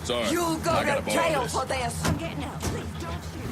Sorry. You'll go I gotta to borrow jail this. for this. I'm getting out. Please don't shoot.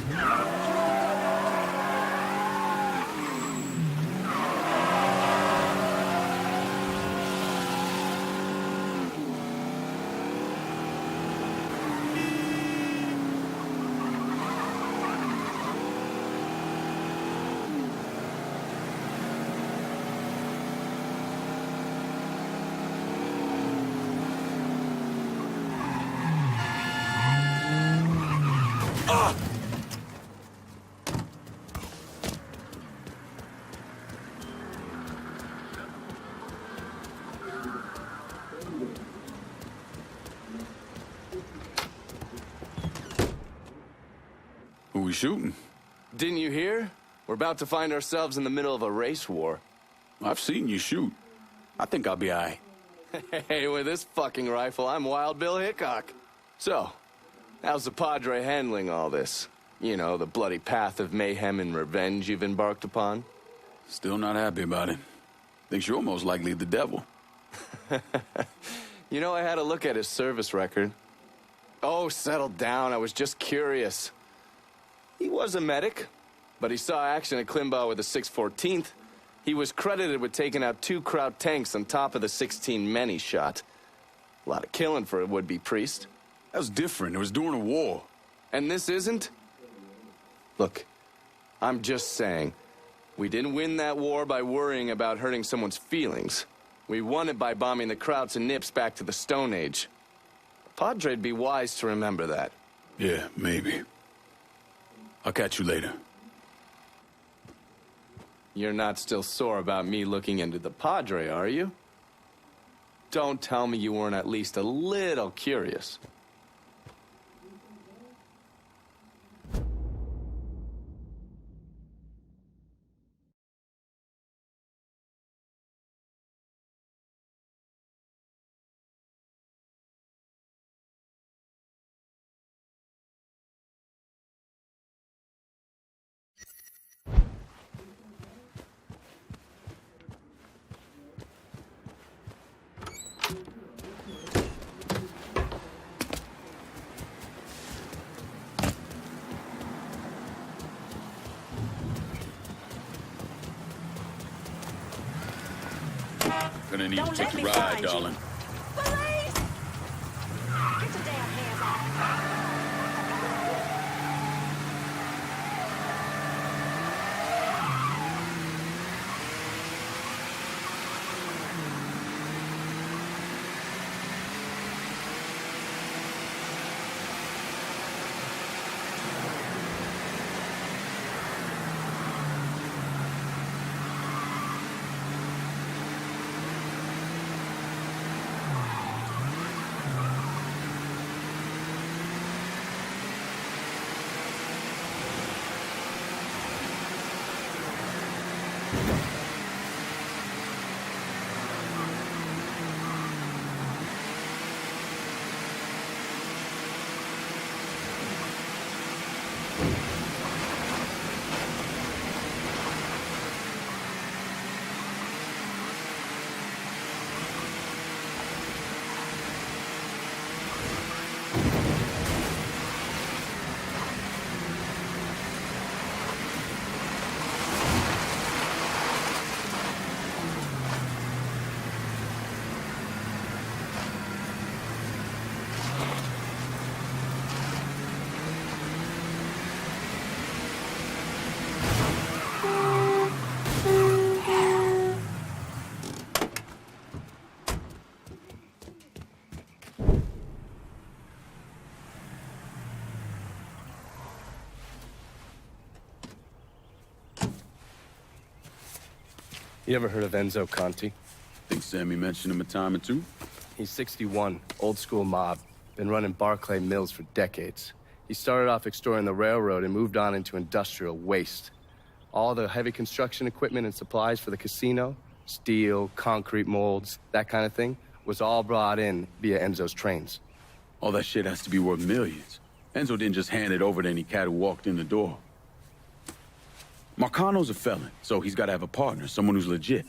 Who we shooting? Didn't you hear? We're about to find ourselves in the middle of a race war. I've seen you shoot. I think I'll be all right. Hey, with this fucking rifle, I'm Wild Bill Hickok. So, how's the Padre handling all this? You know, the bloody path of mayhem and revenge you've embarked upon? Still not happy about it. Thinks you're most likely the devil. You know, I had a look at his service record. Oh, settle down. I was just curious. He was a medic, but he saw action at Klimbaugh with the 614th. He was credited with taking out 2 Kraut tanks on top of the 16 men he shot. A lot of killing for a would-be priest. That was different. It was during a war. And this isn't? Look, I'm just saying, we didn't win that war by worrying about hurting someone's feelings. We won it by bombing the Krauts and Nips back to the Stone Age. Padre'd be wise to remember that. Yeah, maybe. I'll catch you later. You're not still sore about me looking into the Padre, are you? Don't tell me you weren't at least a little curious. Gonna need Don't to take let a me ride, find you. darling. Police! Get your damn hands off. You ever heard of Enzo Conti? Think Sammy mentioned him a time or two? He's 61, old school mob. Been running Barclay Mills for decades. He started off extorting the railroad and moved on into industrial waste. All the heavy construction equipment and supplies for the casino, steel, concrete molds, that kind of thing, was all brought in via Enzo's trains. All that shit has to be worth millions. Enzo didn't just hand it over to any cat who walked in the door. Marcano's a felon, so he's got to have a partner, someone who's legit.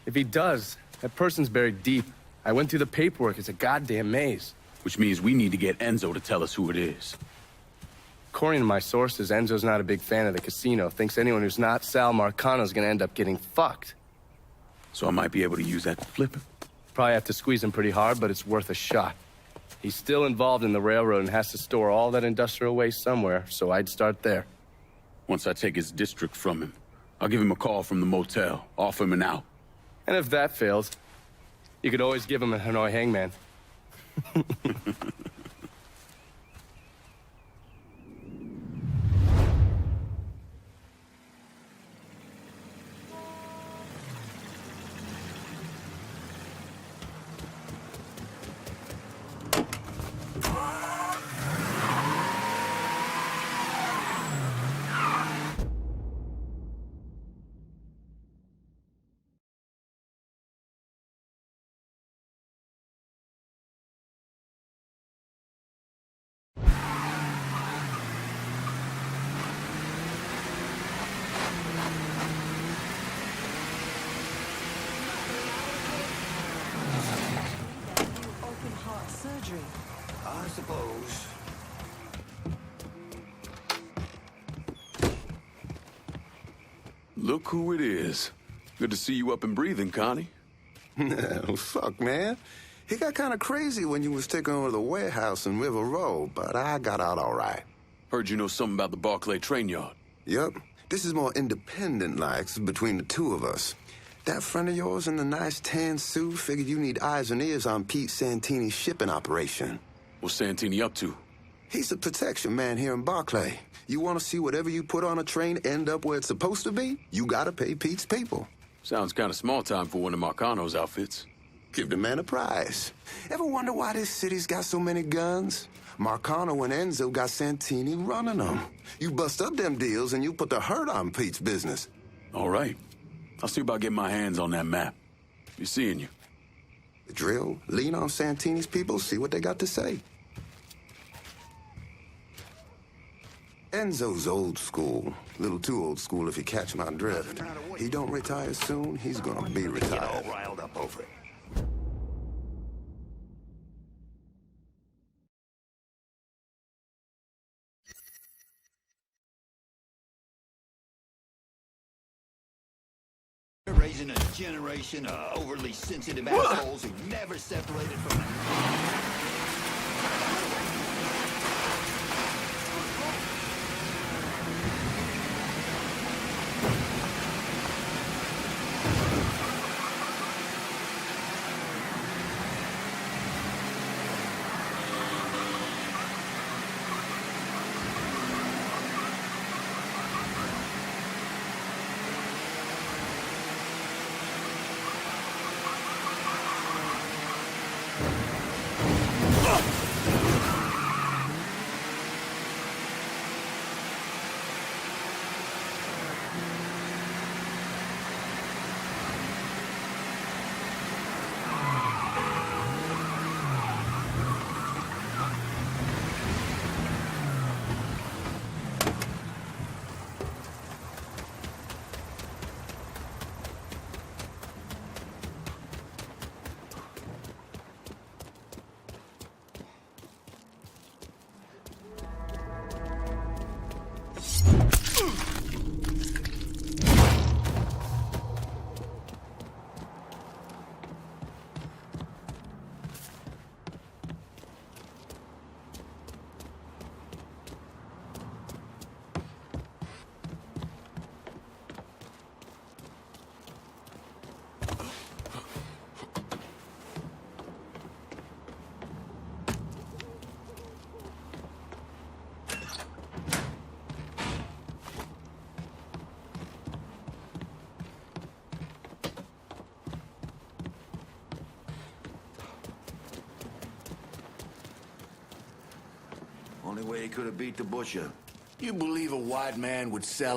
If he does, that person's buried deep. I went through the paperwork. It's a goddamn maze. which means we need to get Enzo to tell us who it is. According to my sources, Enzo's not a big fan of the casino. Thinks anyone who's not Sal Marcano's gonna end up getting fucked. So I might be able to use that to flip him. Probably have to squeeze him pretty hard, but it's worth a shot. He's still involved in the railroad and has to store all that industrial waste somewhere, so I'd start there. Once I take his district from him, I'll give him a call from the motel, offer him an out. And if that fails, you could always give him a Hanoi hangman. Open heart surgery. I suppose. Look who it is. Good to see you up and breathing, Connie. Fuck, man. He got kind of crazy when you was taking over the warehouse in River Road, but I got out all right. Heard you know something about the Barclay train yard. Yep. This is more independent-like between the two of us. That friend of yours in the nice tan suit figured you need eyes and ears on Pete Santini's shipping operation. What's Santini up to? He's a protection man here in Barclay. You want to see whatever you put on a train end up where it's supposed to be? You gotta pay Pete's people. Sounds kind of small time for one of Marcano's outfits. Give the man a prize. Ever wonder why this city's got so many guns? Marcano and Enzo got Santini running them. You bust up them deals and you put the hurt on Pete's business. All right. I'll see about getting my hands on that map. Be seeing you. The drill, lean on Santini's people, see what they got to say. Enzo's old school. Little too old school if you catch my drift. He don't retire soon, he's gonna be retired. Riled up over it. You're raising a generation of overly sensitive assholes who never separated from the... Only way he could have beat the butcher. You believe a white man would sell